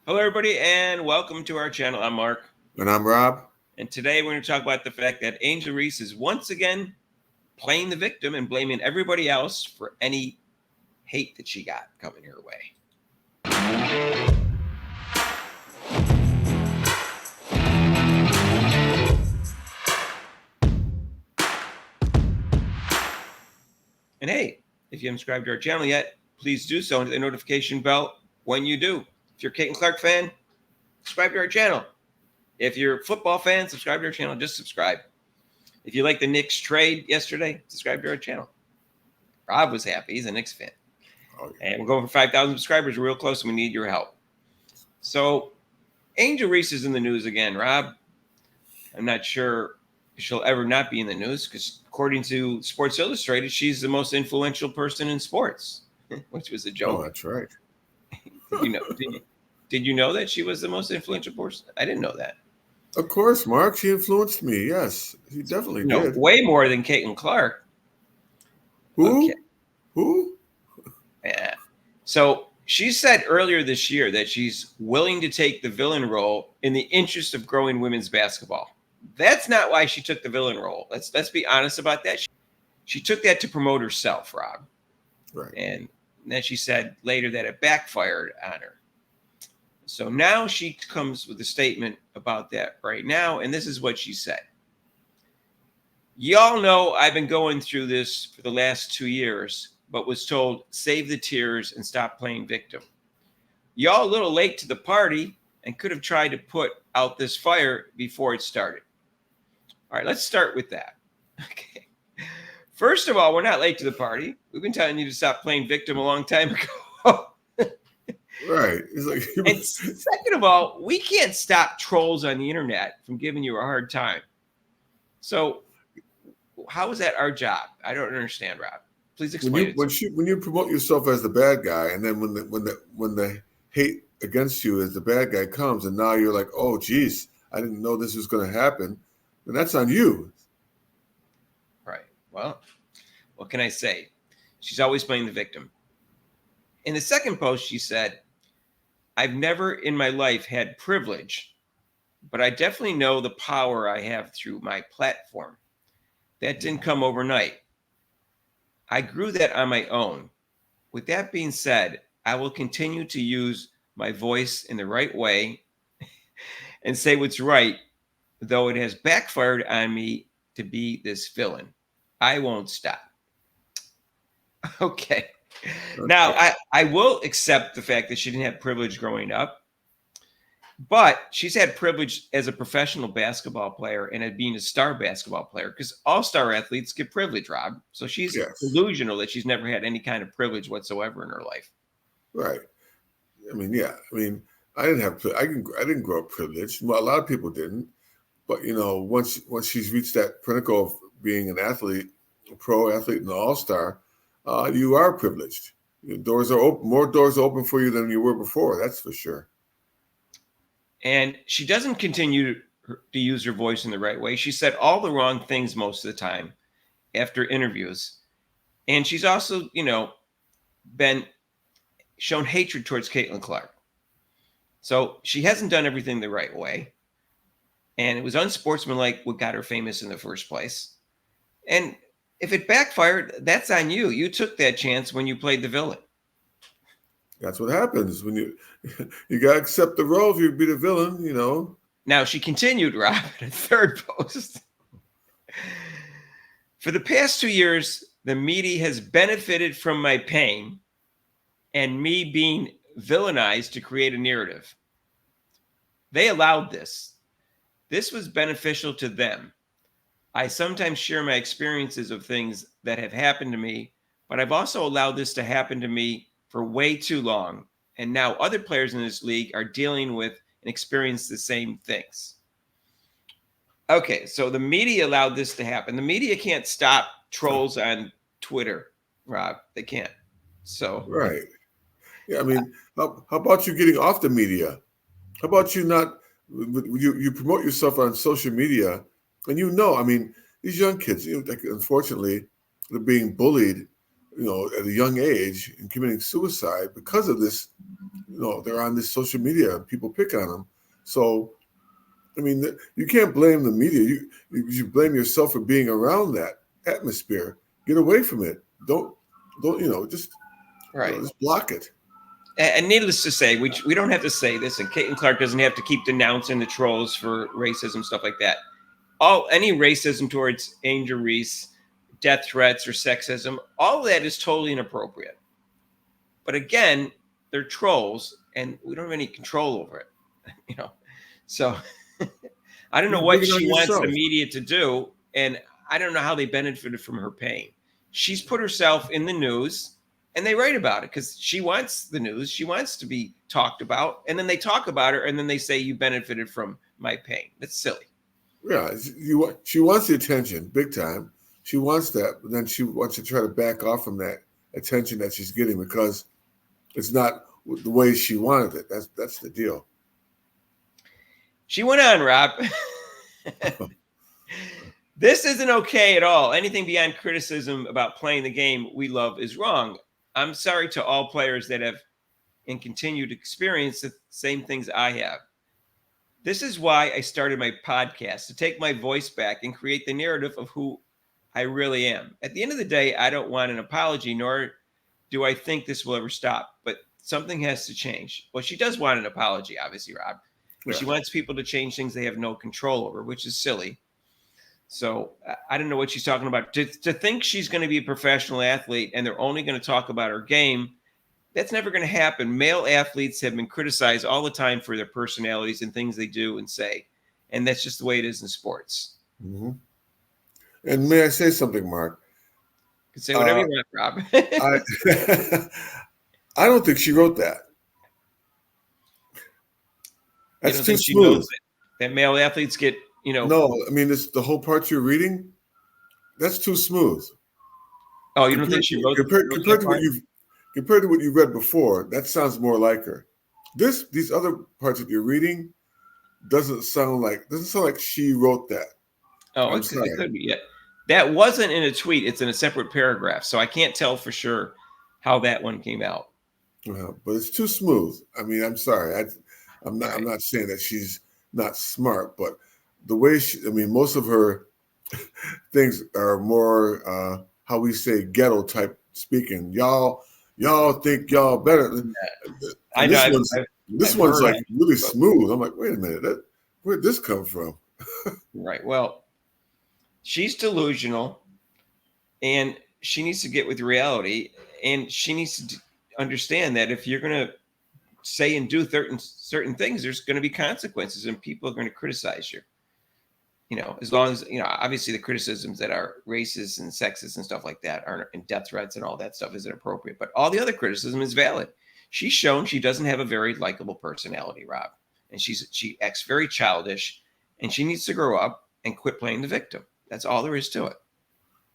Hello, everybody, and welcome to our channel. I'm Mark. And I'm Rob. And today we're going to talk about the fact that Angel Reese is once again playing the victim and blaming everybody else for any hate that she got coming her way. And hey, if you haven't subscribed to our channel yet, please do so and hit the notification bell when you do. If you're a Caitlin Clark fan, subscribe to our channel. If you're a football fan, subscribe to our channel. Just subscribe. If you like the Knicks trade yesterday, subscribe to our channel. Rob was happy. He's a Knicks fan. Oh, yeah. And we're going for 5,000 subscribers. We're real close, and we need your help. So Angel Reese is in the news again, Rob. I'm not sure she'll ever not be in the news because according to Sports Illustrated, she's the most influential person in sports, which was a joke. Oh, that's right. Did you know that she was the most influential person? I didn't know that. Of course, Mark. She influenced me. Yes, she definitely did. Way more than Caitlin Clark. Who? Okay. Who? Yeah. So she said earlier this year that she's willing to take the villain role in the interest of growing women's basketball. That's not why she took the villain role. Let's be honest about that. She took that to promote herself, Rob. Right. And then she said later that it backfired on her. So now she comes with a statement about that right now, and this is what she said. Y'all know I've been going through this for the last 2 years, but was told, save the tears and stop playing victim. Y'all a little late to the party and could have tried to put out this fire before it started. All right, let's start with that. Okay. First of all, we're not late to the party. We've been telling you to stop playing victim a long time ago. Right. It's like, and second of all, we can't stop trolls on the internet from giving you a hard time. So how is that our job? I don't understand, Rob. Please explain when you promote yourself as the bad guy, and then when the hate against you as the bad guy comes, and now you're like, oh, geez, I didn't know this was going to happen, then that's on you. Right. Well, what can I say? She's always playing the victim. In the second post, she said, I've never in my life had privilege, but I definitely know the power I have through my platform. That didn't come overnight. I grew that on my own. With that being said, I will continue to use my voice in the right way and say what's right, though it has backfired on me to be this villain. I won't stop. Okay. Now, I will accept the fact that she didn't have privilege growing up, but she's had privilege as a professional basketball player and at being a star basketball player because all-star athletes get privilege, Rob. So she's delusional that she's never had any kind of privilege whatsoever in her life. Right. I mean, yeah. I mean, I didn't grow up privileged. Well, a lot of people didn't. But, once she's reached that pinnacle of being an athlete, a pro athlete and an all-star, you are privileged. Doors are open, more doors are open for you than you were before. That's for sure. And she doesn't continue to use her voice in the right way. She said all the wrong things most of the time after interviews. And she's also, been shown hatred towards Caitlin Clark. So she hasn't done everything the right way. And it was unsportsmanlike what got her famous in the first place. And if it backfired, that's on you. You took that chance when you played the villain. That's what happens when you got to accept the role if you be the villain, Now, she continued, Rob, in a third post. For the past 2 years, the media has benefited from my pain and me being villainized to create a narrative. They allowed this. This was beneficial to them. I sometimes share my experiences of things that have happened to me, but I've also allowed this to happen to me for way too long. And now other players in this league are dealing with and experience the same things. Okay, so the media allowed this to happen. The media can't stop trolls on Twitter, Rob. They can't. So right. Yeah, I mean, how about you getting off the media? How about you not you promote yourself on social media, and I mean, these young kids, unfortunately, they're being bullied, at a young age and committing suicide because of this. They're on this social media and people pick on them. So, I mean, you can't blame the media. You blame yourself for being around that atmosphere. Get away from it. Don't just just block it. And needless to say, we don't have to say this, and Caitlin Clark doesn't have to keep denouncing the trolls for racism, stuff like that. Any racism towards Angel Reese, death threats, or sexism, all of that is totally inappropriate. But again, they're trolls, and we don't have any control over it. So I don't know what she wants the media to do, and I don't know how they benefited from her pain. She's put herself in the news, and they write about it because she wants the news. She wants to be talked about, and then they talk about her, and then they say you benefited from my pain. That's silly. Yeah, she wants the attention, big time. She wants that, but then she wants to try to back off from that attention that she's getting because it's not the way she wanted it. That's the deal. She went on, Rob. This isn't okay at all. Anything beyond criticism about playing the game we love is wrong. I'm sorry to all players that have and continue to experience the same things I have. This is why I started my podcast, to take my voice back and create the narrative of who I really am. At the end of the day, I don't want an apology, nor do I think this will ever stop, but something has to change. Well, she does want an apology, obviously, Rob. But She wants people to change things they have no control over, which is silly. So I don't know what she's talking about. To think she's going to be a professional athlete and they're only going to talk about her game, that's never going to happen. Male athletes have been criticized all the time for their personalities and things they do and say. And that's just the way it is in sports. Mm-hmm. And may I say something, Mark? You can say whatever you want, Rob. I don't think she wrote that. That's too smooth. That male athletes get, No, I mean, the whole part you're reading, that's too smooth. Oh, you don't think she wrote compared to what you've read before? That sounds more like her. These other parts that you're reading doesn't sound like she wrote that. Oh, it could be. Yeah. That wasn't in a tweet. It's in a separate paragraph, so I can't tell for sure how that one came out. But it's too smooth. I mean, I'm sorry. I'm not saying that she's not smart, but the way most of her things are more how we say ghetto type speaking. Y'all think y'all better. I know. This one's like really smooth. I'm like, wait a minute, where'd this come from? Right. Well, she's delusional, and she needs to get with reality, and she needs to understand that if you're going to say and do certain things, there's going to be consequences, and people are going to criticize you. As long as, obviously the criticisms that are racist and sexist and stuff like that aren't, and death threats and all that stuff isn't appropriate, but all the other criticism is valid. She's shown she doesn't have a very likable personality, Rob, and she acts very childish, and she needs to grow up and quit playing the victim. That's all there is to it.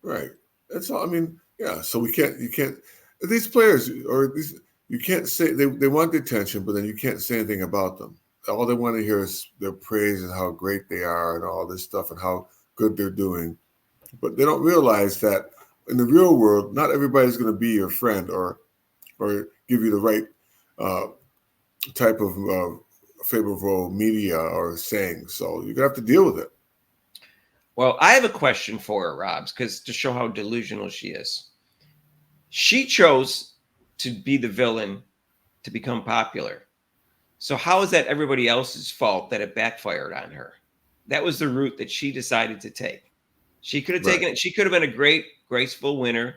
Right. That's all. I mean, yeah. So you can't, these players you can't say they want the attention, but then you can't say anything about them. All they want to hear is their praise and how great they are and all this stuff and how good they're doing. But they don't realize that in the real world, not everybody's going to be your friend or give you the right type of favorable media or saying. So you're going to have to deal with it. Well, I have a question for her, Robs, because to show how delusional she is. She chose to be the villain to become popular. So how is that everybody else's fault that it backfired on her? That was the route that she decided to take. She could have taken it. She could have been a great, graceful winner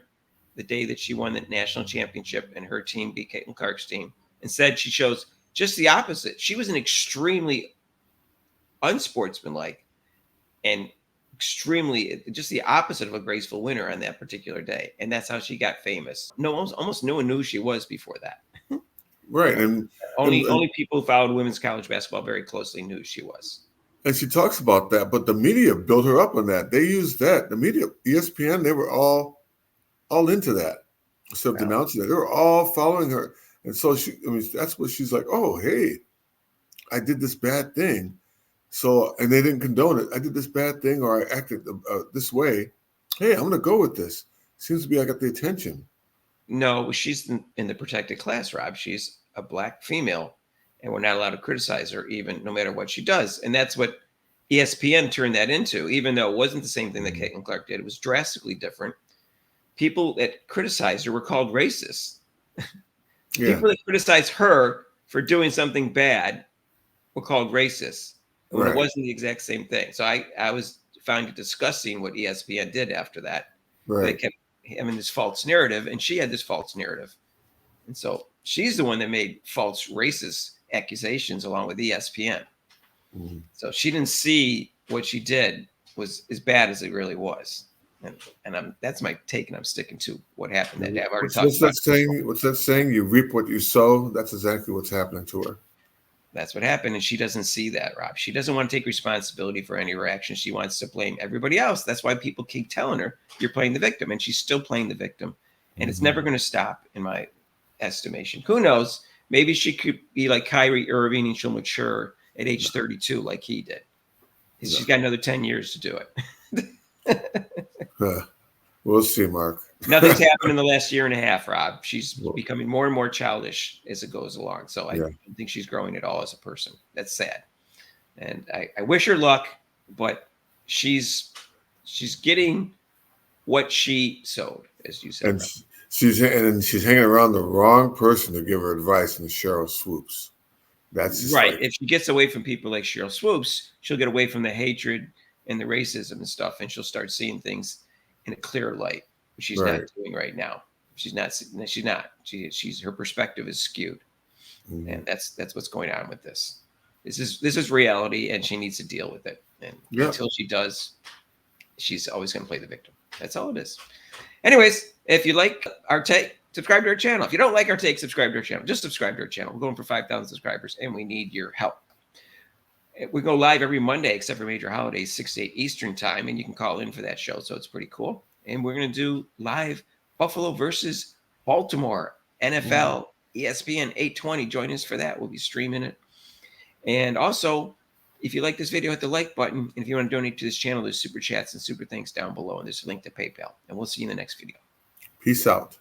the day that she won the national championship and her team beat Caitlin Clark's team. Instead, she chose just the opposite. She was an extremely unsportsmanlike and extremely just the opposite of a graceful winner on that particular day. And that's how she got famous. Almost no one knew who she was before that. Right. And only people who followed women's college basketball very closely knew who she was. And she talks about that, but the media built her up on that. They used that. The media, ESPN, they were all into that. Instead of denouncing it, they were all following her. And so that's what she's like, oh, hey, I did this bad thing. So, and they didn't condone it. I did this bad thing or I acted this way. Hey, I'm going to go with this. Seems to be I got the attention. No, she's in the protected class, Rob. She's a black female, and we're not allowed to criticize her, even no matter what she does. And that's what ESPN turned that into, even though it wasn't the same thing that Caitlin Clark did. It was drastically different. People that criticized her were called racist. Yeah. People that criticized her for doing something bad were called racist when Right. it wasn't the exact same thing. So I was found it disgusting what ESPN did after that. They Right. kept having this false narrative, and she had this false narrative. And so she's the one that made false racist accusations along with ESPN. Mhm. So she didn't see what she did was as bad as it really was. And that's my take, and I'm sticking to what happened that day. I've already talked What's about that it before. saying? What's that saying? You reap what you sow. That's exactly what's happening to her. That's what happened, and she doesn't see that, Rob. She doesn't want to take responsibility for any of her actions. She wants to blame everybody else. That's why people keep telling her you're playing the victim, and she's still playing the victim. And it's never going to stop, in my estimation. Who knows? Maybe she could be like Kyrie Irving, and she'll mature at age 32 like he did. She's got another 10 years to do it. We'll see, Mark. Nothing's happened in the last year and a half, Rob. She's becoming more and more childish as it goes along. So I don't think she's growing at all as a person. That's sad. And I wish her luck, but she's getting what she sowed, as you said. And she's hanging around the wrong person to give her advice, and Cheryl Swoops. That's just right. Like, if she gets away from people like Cheryl Swoops, she'll get away from the hatred and the racism and stuff, and she'll start seeing things in a clearer light, which she's not doing right now. She's not. She's her perspective is skewed, and that's what's going on with this. This is reality, and she needs to deal with it. And until she does, she's always going to play the victim. That's all it is. Anyways, if you like our take, subscribe to our channel. If you don't like our take, subscribe to our channel. Just subscribe to our channel. We're going for 5,000 subscribers, and we need your help. We go live every Monday, except for major holidays, 6 to 8 Eastern time, and you can call in for that show, so it's pretty cool. And we're going to do live Buffalo versus Baltimore, NFL, ESPN 820. Join us for that. We'll be streaming it. And also, if you like this video, hit the like button. And if you want to donate to this channel, there's super chats and super thanks down below, and there's a link to PayPal. And we'll see you in the next video. Peace out.